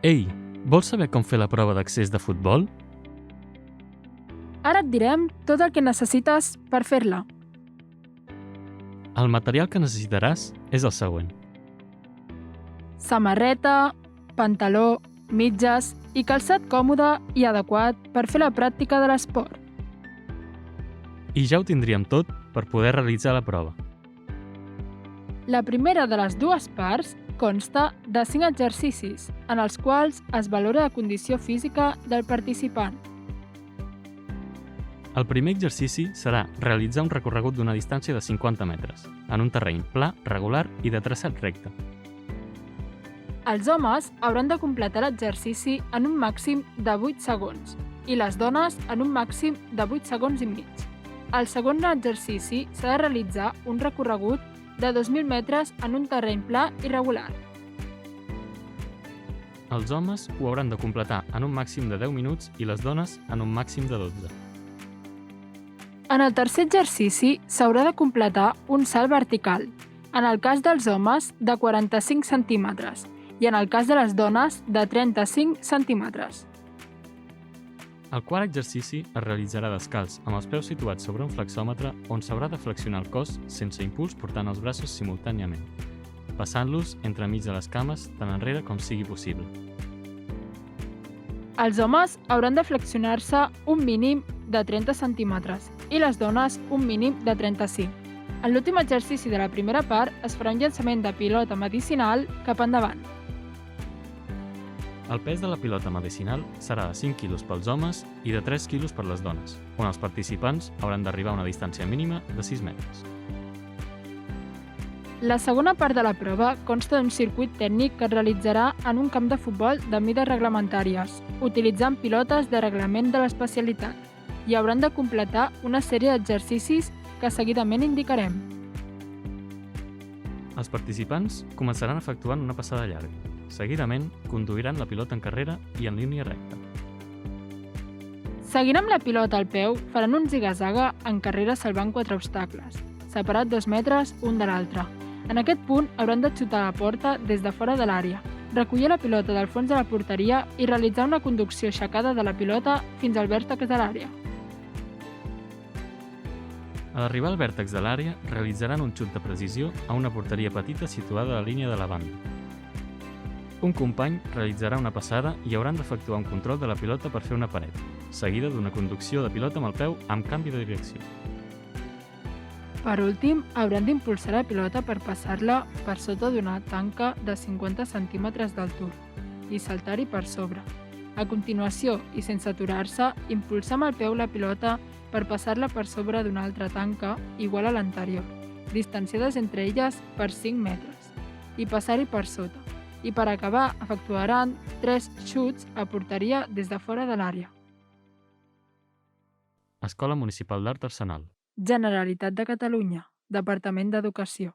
Ei, vols saber com fer la prova d'accés de futbol? Ara et direm tot el que necessites per fer-la. El material que necessitaràs és el següent. Samarreta, pantaló, mitges i calçat còmode i adequat per fer la pràctica de l'esport. I ja ho tindríem tot per poder realitzar la prova. La primera de les dues parts consta de 5 exercicis, en els quals es valora la condició física del participant. El primer exercici serà realitzar un recorregut d'una distància de 50 metres, en un terreny pla, regular i de traçat recte. Els homes hauran de completar l'exercici en un màxim de 8 segons i les dones en un màxim de 8 segons i mig. Al segon exercici s'ha de realitzar un recorregut de 2.000 metres en un terreny pla i regular. Els homes ho hauran de completar en un màxim de 10 minuts i les dones en un màxim de 12. En el tercer exercici s'haurà de completar un salt vertical, en el cas dels homes de 45 centímetres i en el cas de les dones de 35 centímetres. El quart exercici es realitzarà descalç, amb els peus situats sobre un flexòmetre on s'haurà de flexionar el cos sense impuls portant els braços simultàniament, passant-los entremig de les cames tant enrere com sigui possible. Els homes hauran de flexionar-se un mínim de 30 centímetres i les dones un mínim de 35. En l'últim exercici de la primera part es farà un llançament de pilota medicinal cap endavant. El pes de la pilota medicinal serà de 5 quilos pels homes i de 3 quilos per les dones, on els participants hauran d'arribar a una distància mínima de 6 metres. La segona part de la prova consta d'un circuit tècnic que es realitzarà en un camp de futbol de mides reglamentàries, utilitzant pilotes de reglament de l'especialitat, i hauran de completar una sèrie d'exercicis que seguidament indicarem. Els participants començaran efectuant una passada llarga. Seguidament, conduiran la pilota en carrera i en línia recta. Seguint amb la pilota al peu, faran un ziga-zaga en carrera salvant 4 obstacles, separat 2 metres un de l'altre. En aquest punt hauran de xutar a la porta des de fora de l'àrea, recollir la pilota del fons de la porteria i realitzar una conducció aixecada de la pilota fins al vèrtex de l'àrea. A l'arribar al vèrtex de l'àrea, realitzaran un xut de precisió a una porteria petita situada a la línia de la banda. Un company realitzarà una passada i hauran d'efectuar un control de la pilota per fer una paret, seguida d'una conducció de pilota amb el peu amb canvi de direcció. Per últim, hauran d'impulsar la pilota per passar-la per sota d'una tanca de 50 centímetres d'altura i saltar-hi per sobre. A continuació, i sense aturar-se, impulsar amb el peu la pilota per passar-la per sobre d'una altra tanca igual a l'anterior, distanciades entre elles per 5 metres, i passar-hi per sota. I per acabar, efectuaran 3 xuts a porteria des de fora de l'àrea. Escola Municipal d'Art Arsenal. Generalitat de Catalunya, Departament d'Educació.